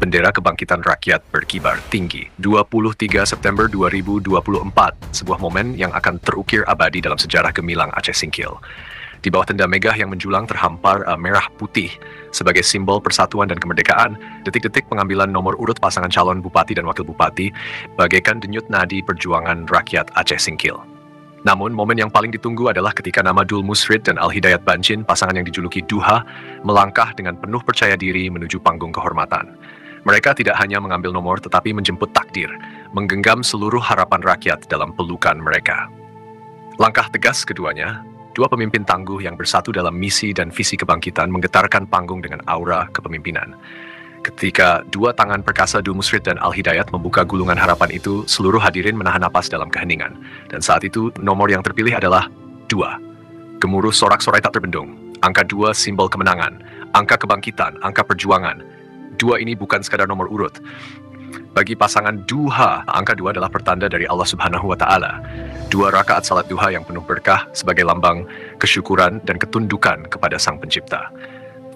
Bendera Kebangkitan Rakyat berkibar tinggi. 23 September 2024, sebuah momen yang akan terukir abadi dalam sejarah gemilang Aceh Singkil. Di bawah tenda megah yang menjulang terhampar merah putih sebagai simbol persatuan dan kemerdekaan, detik-detik pengambilan nomor urut pasangan calon bupati dan wakil bupati bagaikan denyut nadi perjuangan rakyat Aceh Singkil. Namun, momen yang paling ditunggu adalah ketika nama Dul Musrid dan Al-Hidayat Bancin, pasangan yang dijuluki Duha, melangkah dengan penuh percaya diri menuju panggung kehormatan. Mereka tidak hanya mengambil nomor tetapi menjemput takdir, menggenggam seluruh harapan rakyat dalam pelukan mereka. Langkah tegas keduanya, dua pemimpin tangguh yang bersatu dalam misi dan visi kebangkitan menggetarkan panggung dengan aura kepemimpinan. Ketika dua tangan perkasa Dul Musrid dan Al-Hidayat membuka gulungan harapan itu, seluruh hadirin menahan napas dalam keheningan. Dan saat itu, nomor yang terpilih adalah 2. Gemuruh sorak-sorai tak terbendung. Angka 2 simbol kemenangan, angka kebangkitan, angka perjuangan. 2 ini bukan sekadar nomor urut. Bagi pasangan Duha, angka 2 adalah pertanda dari Allah Subhanahu wa Ta'ala. 2 rakaat salat duha yang penuh berkah sebagai lambang kesyukuran dan ketundukan kepada Sang Pencipta.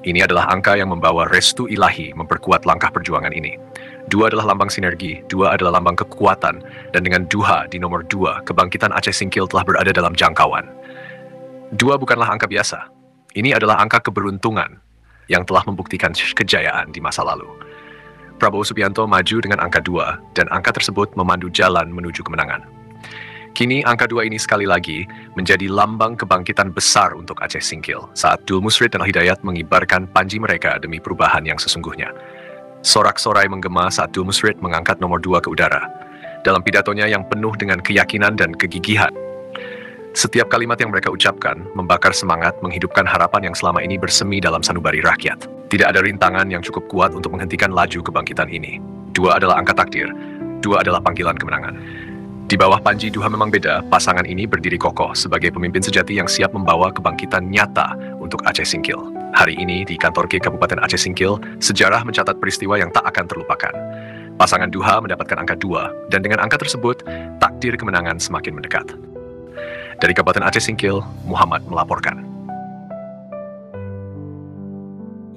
Ini adalah angka yang membawa restu ilahi memperkuat langkah perjuangan ini. 2 adalah lambang sinergi, 2 adalah lambang kekuatan, dan dengan Duha di nomor 2, kebangkitan Aceh Singkil telah berada dalam jangkauan. 2 bukanlah angka biasa. Ini adalah angka keberuntungan yang telah membuktikan kejayaan di masa lalu. Prabowo Subianto maju dengan angka 2, dan angka tersebut memandu jalan menuju kemenangan. Kini angka 2 ini sekali lagi menjadi lambang kebangkitan besar untuk Aceh Singkil saat Dul Musrid dan Al-Hidayat mengibarkan panji mereka demi perubahan yang sesungguhnya. Sorak-sorai menggema saat Dul Musrid mengangkat nomor 2 ke udara. Dalam pidatonya yang penuh dengan keyakinan dan kegigihan, setiap kalimat yang mereka ucapkan membakar semangat menghidupkan harapan yang selama ini bersemi dalam sanubari rakyat. Tidak ada rintangan yang cukup kuat untuk menghentikan laju kebangkitan ini. 2 adalah angka takdir, 2 adalah panggilan kemenangan. Di bawah panji Duha memang beda, pasangan ini berdiri kokoh sebagai pemimpin sejati yang siap membawa kebangkitan nyata untuk Aceh Singkil. Hari ini di kantor K Kabupaten Aceh Singkil, sejarah mencatat peristiwa yang tak akan terlupakan. Pasangan Duha mendapatkan angka 2, dan dengan angka tersebut, takdir kemenangan semakin mendekat. Dari Kabupaten Aceh Singkil, Muhammad melaporkan.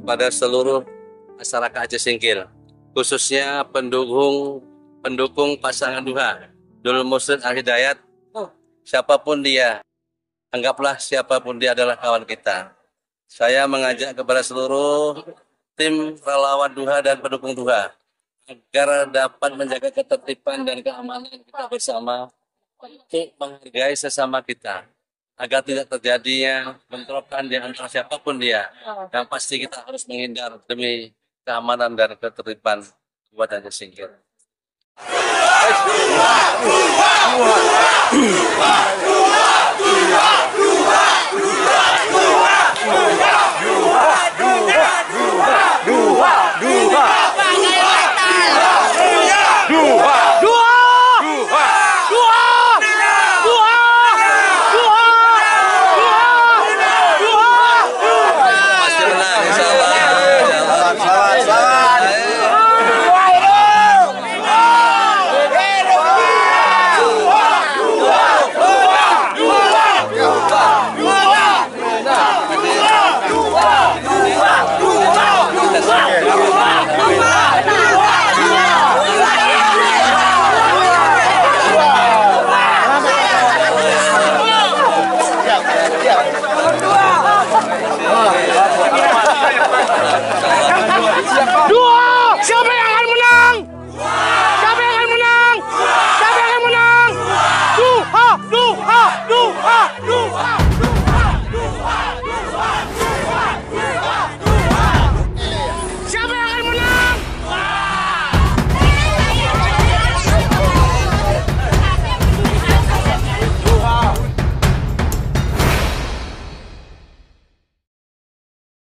Kepada seluruh masyarakat Aceh Singkil, khususnya pendukung pasangan Duha, Dul Musrid Al-Hidayat, siapapun dia, anggaplah siapapun dia adalah kawan kita. Saya mengajak kepada seluruh tim relawan Duha dan pendukung Duha agar dapat menjaga ketertiban dan keamanan kita bersama untuk menghargai sesama kita, agar tidak terjadinya bentrokan di antara siapapun dia. Yang pasti kita harus menghindar demi keamanan dan ketertiban buat Aceh Singkil. Dua.